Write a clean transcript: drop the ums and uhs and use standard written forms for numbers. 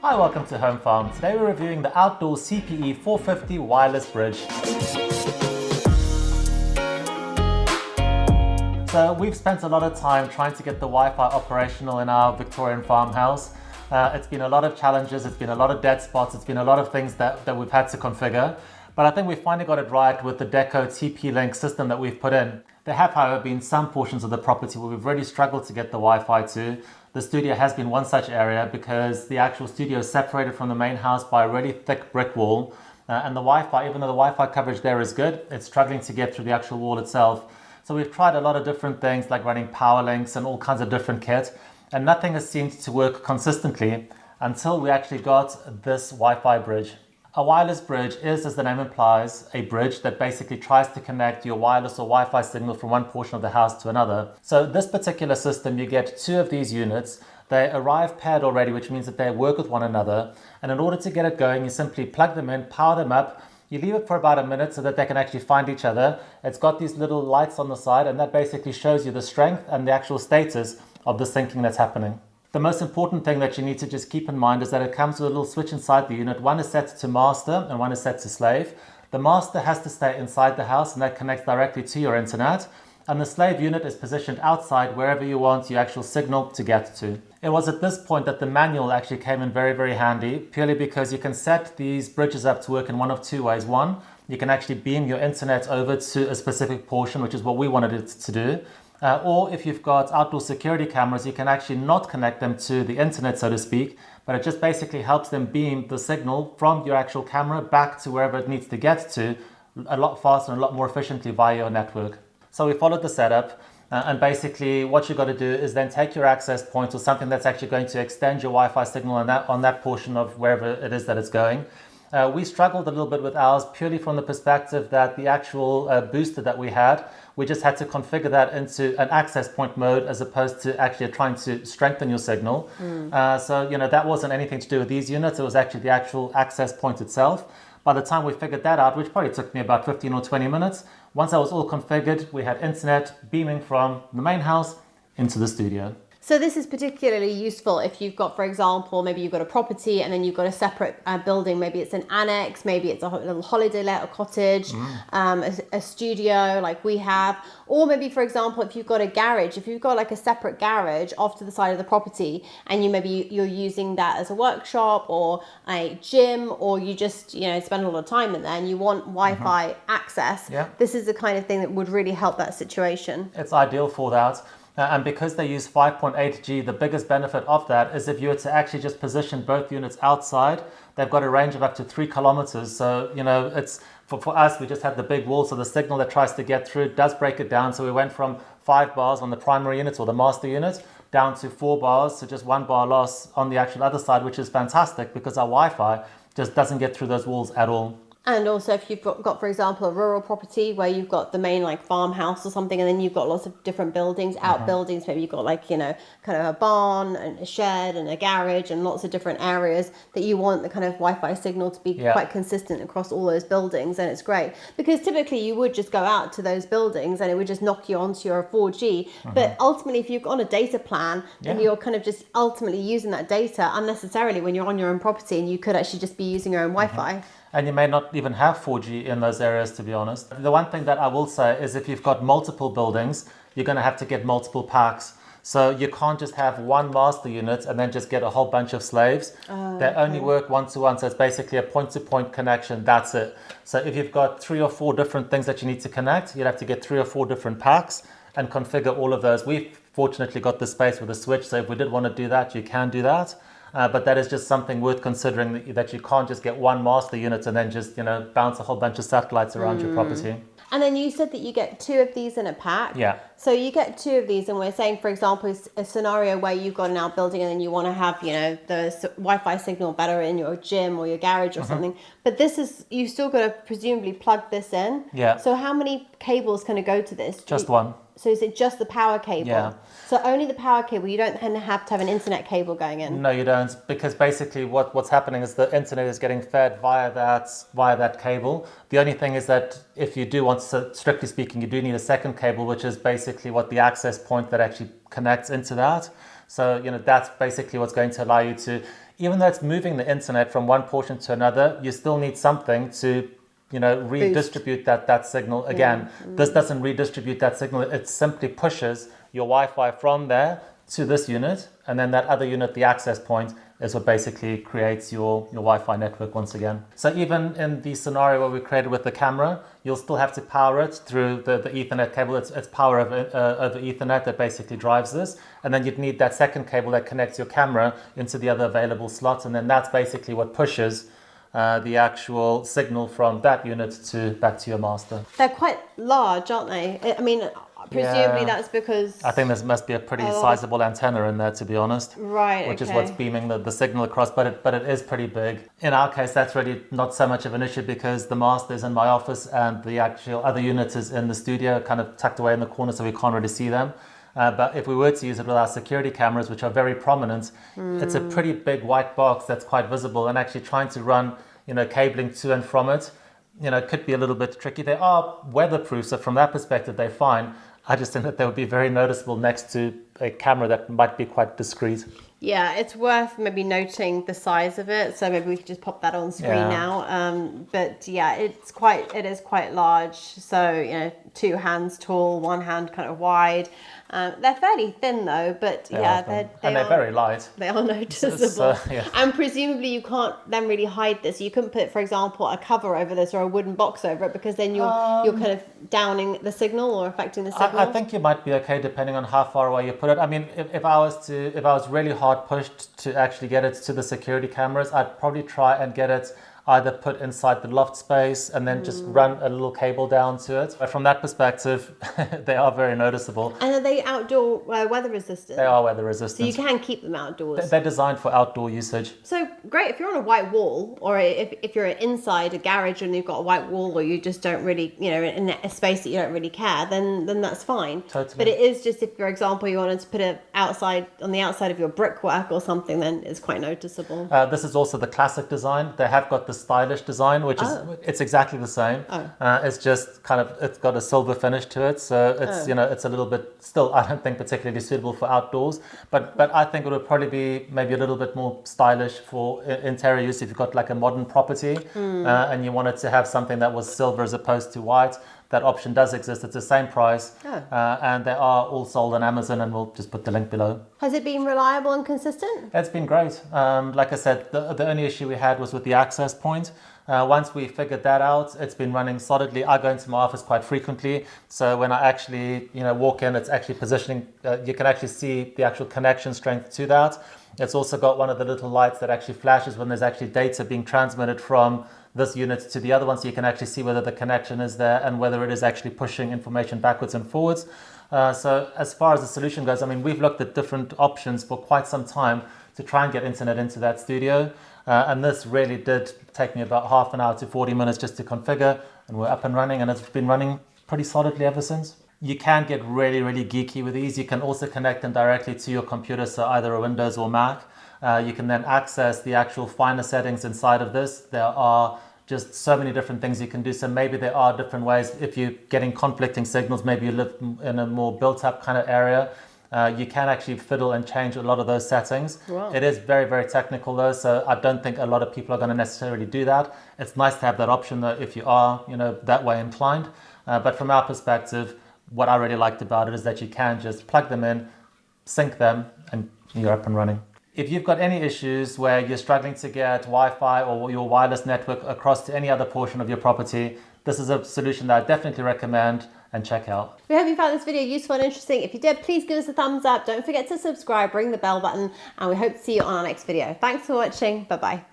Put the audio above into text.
Hi, welcome to Home Farm. Today we're reviewing the outdoor CPE450 wireless bridge. So we've spent a lot of time trying to get the Wi-Fi operational in our Victorian farmhouse. It's been a lot of challenges, it's been a lot of dead spots, it's been a lot of things that we've had to configure. But I think we finally got it right with the Deco TP-Link system that we've put in. There have, however, been some portions of the property where we've really struggled to get the Wi-Fi to. The studio has been one such area because the actual studio is separated from the main house by a really thick brick wall. And the Wi-Fi, even though the Wi-Fi coverage there is good, it's struggling to get through the actual wall itself. So we've tried a lot of different things like running power links and all kinds of different kit, and nothing has seemed to work consistently until we actually got this Wi-Fi bridge. A wireless bridge is, as the name implies, a bridge that basically tries to connect your wireless or Wi-Fi signal from one portion of the house to another. So this particular system, you get two of these units. They arrive paired already, which means that they work with one another. And in order to get it going, you simply plug them in, power them up. You leave it for about a minute so that they can actually find each other. It's got these little lights on the side, and that basically shows you the strength and the actual status of the syncing that's happening. The most important thing that you need to just keep in mind is that it comes with a little switch inside the unit. One is set to master and one is set to slave. The master has to stay inside the house, and that connects directly to your internet. And the slave unit is positioned outside wherever you want your actual signal to get to. It was at this point that the manual actually came in very, very handy, purely because you can set these bridges up to work in one of two ways. One, you can actually beam your internet over to a specific portion, which is what we wanted it to do. Or if you've got outdoor security cameras, you can actually not connect them to the internet, so to speak, but it just basically helps them beam the signal from your actual camera back to wherever it needs to get to a lot faster and a lot more efficiently via your network. So we followed the setup, and basically what you've got to do is then take your access point or something that's actually going to extend your Wi-Fi signal on that portion of wherever it is that it's going. We struggled a little bit with ours purely from the perspective that the actual booster that we had, we just had to configure that into an access point mode as opposed to actually trying to strengthen your signal. So, that wasn't anything to do with these units. It was actually the actual access point itself. By the time we figured that out, which probably took me about 15 or 20 minutes, once that was all configured, we had internet beaming from the main house into the studio. So this is particularly useful if you've got, for example, maybe you've got a property and then you've got a separate building. Maybe it's an annex, maybe it's a little holiday let, a cottage, a studio like we have. Or maybe, for example, if you've got a garage, if you've got like a separate garage off to the side of the property and you're using that as a workshop or a gym, or you just, spend a lot of time in there and you want Wi-Fi access. Yeah. This is the kind of thing that would really help that situation. It's ideal for that. And because they use 5.8G, the biggest benefit of that is if you were to actually just position both units outside, they've got a range of up to 3 kilometers. So, it's for us, we just had the big wall. So the signal that tries to get through does break it down. So we went from 5 bars on the primary unit or the master unit down to 4 bars. So just 1 bar loss on the actual other side, which is fantastic because our Wi-Fi just doesn't get through those walls at all. And also if you've got, for example, a rural property where you've got the main like farmhouse or something, and then you've got lots of different buildings, outbuildings, maybe you've got like, kind of a barn and a shed and a garage and lots of different areas that you want the kind of Wi-Fi signal to be quite consistent across all those buildings. And it's great because typically you would just go out to those buildings and it would just knock you onto your 4G. But ultimately, if you've got a data plan, then you're kind of just ultimately using that data unnecessarily when you're on your own property, and you could actually just be using your own Wi-Fi. And you may not even have 4G in those areas, to be honest. The one thing that I will say is if you've got multiple buildings, you're going to have to get multiple packs. So you can't just have one master unit and then just get a whole bunch of slaves. They only work one-to-one, so it's basically a point-to-point connection, that's it. So if you've got 3 or 4 different things that you need to connect, you'd have to get 3 or 4 different packs and configure all of those. We've fortunately got the space with a switch, so if we did want to do that, you can do that. But that is just something worth considering, that you can't just get one master unit and then just, bounce a whole bunch of satellites around your property. And then you said that you get 2 of these in a pack. Yeah. So you get 2 of these, and we're saying, for example, a scenario where you've got an outbuilding and then you want to have, the Wi-Fi signal better in your gym or your garage or something. But you still got to presumably plug this in. Yeah. So how many cables can it go to this? Just one. So is it just the power cable? Yeah. So only the power cable. You don't then have to have an internet cable going in. No, you don't, because basically what's happening is the internet is getting fed via that cable. The only thing is that if you do want to, strictly speaking, you do need a second cable, which is basically what the access point that actually connects into that. So, that's basically what's going to allow you to even though it's moving the internet from one portion to another, you still need something to, redistribute that signal again. This doesn't redistribute that signal. It simply pushes your Wi-Fi from there to this unit, and then that other unit, the access point, is what basically creates your Wi-Fi network once again. So even in the scenario where we created with the camera, you'll still have to power it through the Ethernet cable. It's power over Ethernet that basically drives this. And then you'd need that second cable that connects your camera into the other available slots. And then that's basically what pushes the actual signal from that unit back to your master. They're quite large, aren't they? I mean, presumably that's because... I think there must be a pretty sizable antenna in there, to be honest. Right, which is what's beaming the signal across, but it is pretty big. In our case, that's really not so much of an issue because the master is in my office and the actual other unit is in the studio, kind of tucked away in the corner, so we can't really see them. But if we were to use it with our security cameras, which are very prominent, it's a pretty big white box that's quite visible, and actually trying to run, cabling to and from it, could be a little bit tricky. They are weatherproof, so from that perspective, they're fine. I just think that they would be very noticeable next to a camera that might be quite discreet. Yeah, it's worth maybe noting the size of it. So maybe we could just pop that on screen now. But yeah, it is quite large. So, 2 hands tall, 1 hand kind of wide. They're fairly thin though, but they're very light. They are noticeable. And presumably you can't then really hide this. You couldn't put, for example, a cover over this or a wooden box over it because then you're kind of downing the signal or affecting the signal. I think you might be okay depending on how far away you put it. I mean, if I was really hard pushed to actually get it to the security cameras, I'd probably try and get it either put inside the loft space and then just run a little cable down to it. But from that perspective, they are very noticeable. And are they outdoor weather resistant? They are weather resistant. So you can keep them outdoors? They're designed for outdoor usage. So great, if you're on a white wall, or if you're inside a garage and you've got a white wall, or you just don't really, in a space that you don't really care, then that's fine. Totally. But it is just if, for example, you wanted to put it on the outside of your brickwork or something, then it's quite noticeable. This is also the classic design. They have got the stylish design, which it's exactly the same. It's just it's got a silver finish to it, so it's it's a little bit still, I don't think, particularly suitable for outdoors, but I think it would probably be maybe a little bit more stylish for interior use if you've got like a modern property and you wanted to have something that was silver as opposed to white. That option does exist. It's the same price, and they are all sold on Amazon, and we'll just put the link below. Has it been reliable and consistent? It's been great. Like I said, the only issue we had was with the access point. Once we figured that out, it's been running solidly. I go into my office quite frequently, so when I actually walk in, it's actually positioning. You can actually see the actual connection strength to that. It's also got one of the little lights that actually flashes when there's actually data being transmitted from this unit to the other one, so you can actually see whether the connection is there and whether it is actually pushing information backwards and forwards. So as far as the solution goes, I mean, we've looked at different options for quite some time to try and get internet into that studio. And this really did take me about half an hour to 40 minutes just to configure, and we're up and running, and it's been running pretty solidly ever since. You can get really, really geeky with these. You can also connect them directly to your computer, so either a Windows or Mac. You can then access the actual finer settings inside of this. There are just so many different things you can do. So maybe there are different ways. If you're getting conflicting signals, maybe you live in a more built-up kind of area, you can actually fiddle and change a lot of those settings. Wow. It is very, very technical though, so I don't think a lot of people are going to necessarily do that. It's nice to have that option though if you are, that way inclined. But from our perspective, what I really liked about it is that you can just plug them in, sync them, and you're up and running. If you've got any issues where you're struggling to get Wi-Fi or your wireless network across to any other portion of your property, this is a solution that I definitely recommend and check out. We hope you found this video useful and interesting. If you did, please give us a thumbs up. Don't forget to subscribe, ring the bell button, and we hope to see you on our next video. Thanks for watching. Bye-bye.